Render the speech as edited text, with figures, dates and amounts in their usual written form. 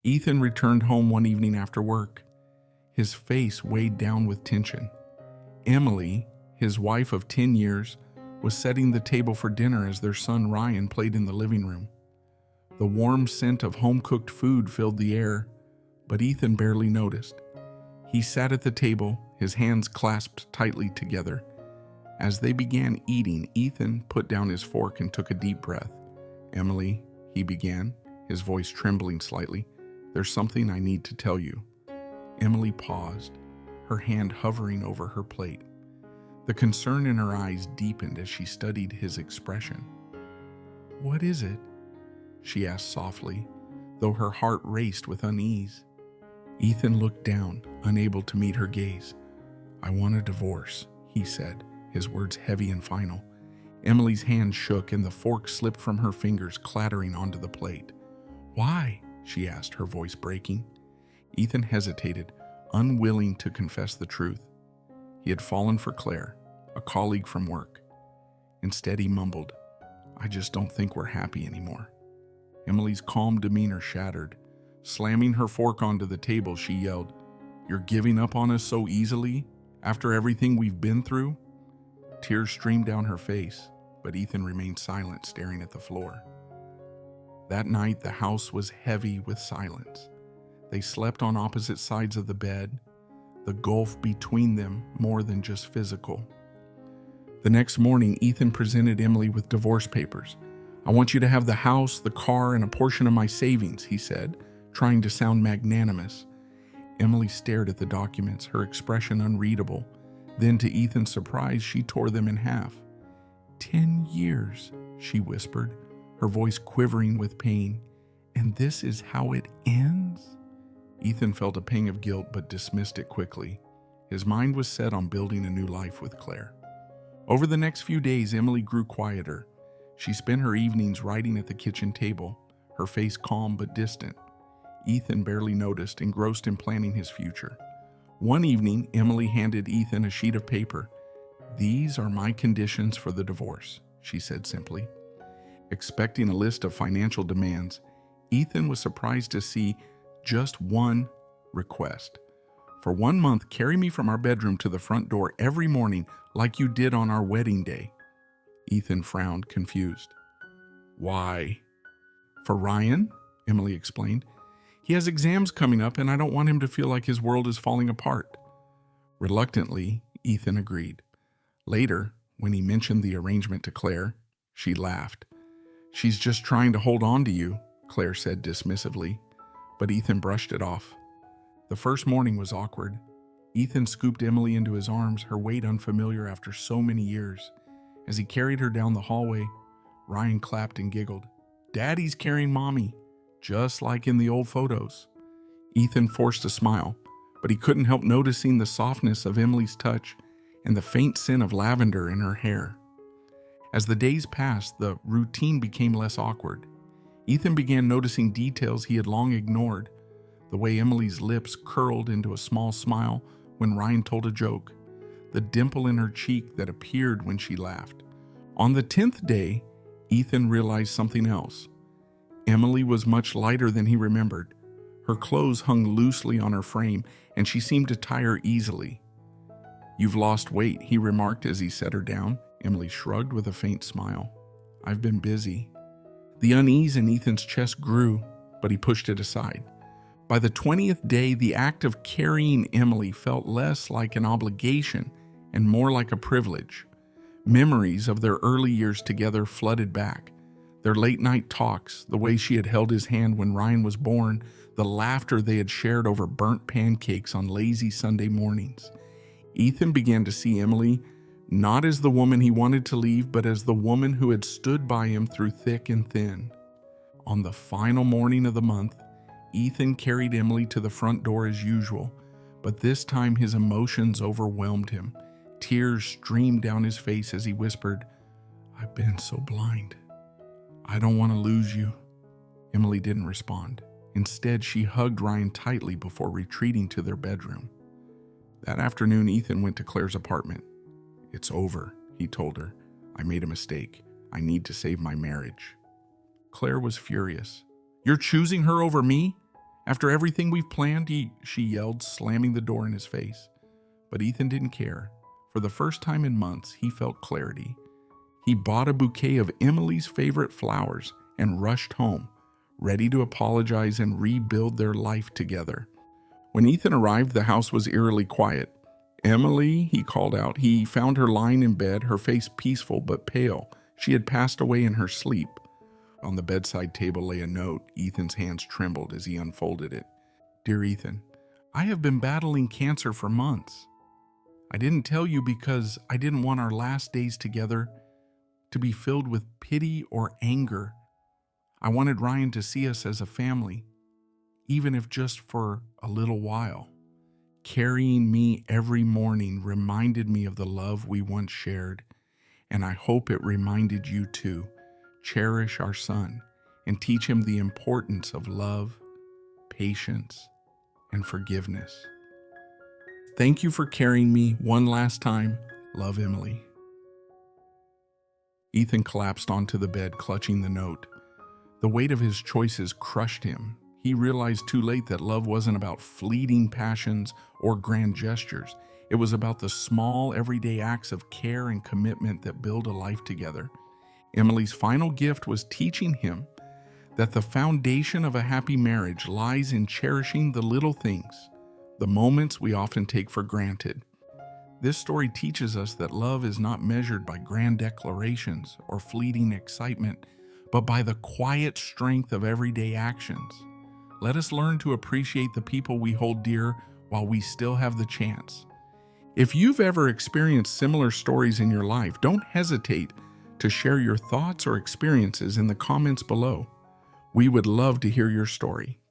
Ethan returned home one evening after work, his face weighed down with tension. Emily, his wife of 10 years, was setting the table for dinner as their son Ryan played in the living room. The warm scent of home-cooked food filled the air, but Ethan barely noticed. He sat at the table, his hands clasped tightly together. As they began eating, Ethan put down his fork and took a deep breath. "Emily," he began, his voice trembling slightly, "there's something I need to tell you." Emily paused, her hand hovering over her plate. The concern in her eyes deepened as she studied his expression. "What is it?" she asked softly, though her heart raced with unease. Ethan looked down, unable to meet her gaze. "I want a divorce," he said, his words heavy and final. Emily's hand shook and the fork slipped from her fingers, clattering onto the plate. "Why?" she asked, her voice breaking. Ethan hesitated, unwilling to confess the truth. He had fallen for Claire, a colleague from work. Instead, he mumbled, "I just don't think we're happy anymore." Emily's calm demeanor shattered. Slamming her fork onto the table, she yelled, "You're giving up on us so easily? After everything we've been through?" Tears streamed down her face, but Ethan remained silent, staring at the floor. That night, the house was heavy with silence. They slept on opposite sides of the bed, the gulf between them more than just physical. The next morning, Ethan presented Emily with divorce papers. "I want you to have the house, the car, and a portion of my savings," he said, trying to sound magnanimous. Emily stared at the documents, her expression unreadable. Then, to Ethan's surprise, she tore them in half. 10 years, she whispered, her voice quivering with pain. "And this is how it ends?" Ethan felt a pang of guilt but dismissed it quickly. His mind was set on building a new life with Claire. Over the next few days, Emily grew quieter. She spent her evenings writing at the kitchen table, her face calm but distant. Ethan barely noticed, engrossed in planning his future. One evening, Emily handed Ethan a sheet of paper. "These are my conditions for the divorce," she said simply. Expecting a list of financial demands, Ethan was surprised to see just one request. "For 1 month, carry me from our bedroom to the front door every morning like you did on our wedding day." Ethan frowned, confused. "Why?" "For Ryan," Emily explained. "He has exams coming up and I don't want him to feel like his world is falling apart." Reluctantly, Ethan agreed. Later, when he mentioned the arrangement to Claire, she laughed. "She's just trying to hold on to you," Claire said dismissively, but Ethan brushed it off. The first morning was awkward. Ethan scooped Emily into his arms, her weight unfamiliar after so many years. As he carried her down the hallway, Ryan clapped and giggled. "Daddy's carrying Mommy, just like in the old photos." Ethan forced a smile, but he couldn't help noticing the softness of Emily's touch and the faint scent of lavender in her hair. As the days passed, the routine became less awkward. Ethan began noticing details he had long ignored, the way Emily's lips curled into a small smile when Ryan told a joke, the dimple in her cheek that appeared when she laughed. On the 10th day, Ethan realized something else. Emily was much lighter than he remembered. Her clothes hung loosely on her frame, and she seemed to tire easily. "You've lost weight," he remarked as he set her down. Emily shrugged with a faint smile. "I've been busy." The unease in Ethan's chest grew, but he pushed it aside. By the 20th day, the act of carrying Emily felt less like an obligation and more like a privilege. Memories of their early years together flooded back. Their late-night talks, the way she had held his hand when Ryan was born, the laughter they had shared over burnt pancakes on lazy Sunday mornings. Ethan began to see Emily not as the woman he wanted to leave, but as the woman who had stood by him through thick and thin. On the final morning of the month, Ethan carried Emily to the front door as usual, but this time his emotions overwhelmed him. Tears streamed down his face as he whispered, "I've been so blind. I don't want to lose you." Emily didn't respond. Instead, she hugged Ryan tightly before retreating to their bedroom. That afternoon, Ethan went to Claire's apartment. "It's over," he told her. "I made a mistake. I need to save my marriage." Claire was furious. "You're choosing her over me? After everything we've planned, she yelled, slamming the door in his face. But Ethan didn't care. For the first time in months, he felt clarity. He bought a bouquet of Emily's favorite flowers and rushed home, ready to apologize and rebuild their life together. When Ethan arrived, the house was eerily quiet. "Emily," he called out. He found her lying in bed, her face peaceful but pale. She had passed away in her sleep. On the bedside table lay a note. Ethan's hands trembled as he unfolded it. "Dear Ethan, I have been battling cancer for months. I didn't tell you because I didn't want our last days together to be filled with pity or anger. I wanted Ryan to see us as a family, even if just for a little while. Carrying me every morning reminded me of the love we once shared, and I hope it reminded you too. Cherish our son and teach him the importance of love, patience, and forgiveness. Thank you for carrying me one last time. Love, Emily." Ethan collapsed onto the bed, clutching the note. The weight of his choices crushed him. He realized too late that love wasn't about fleeting passions or grand gestures. It was about the small, everyday acts of care and commitment that build a life together. Emily's final gift was teaching him that the foundation of a happy marriage lies in cherishing the little things, the moments we often take for granted. This story teaches us that love is not measured by grand declarations or fleeting excitement, but by the quiet strength of everyday actions. Let us learn to appreciate the people we hold dear while we still have the chance. If you've ever experienced similar stories in your life, don't hesitate to share your thoughts or experiences in the comments below. We would love to hear your story.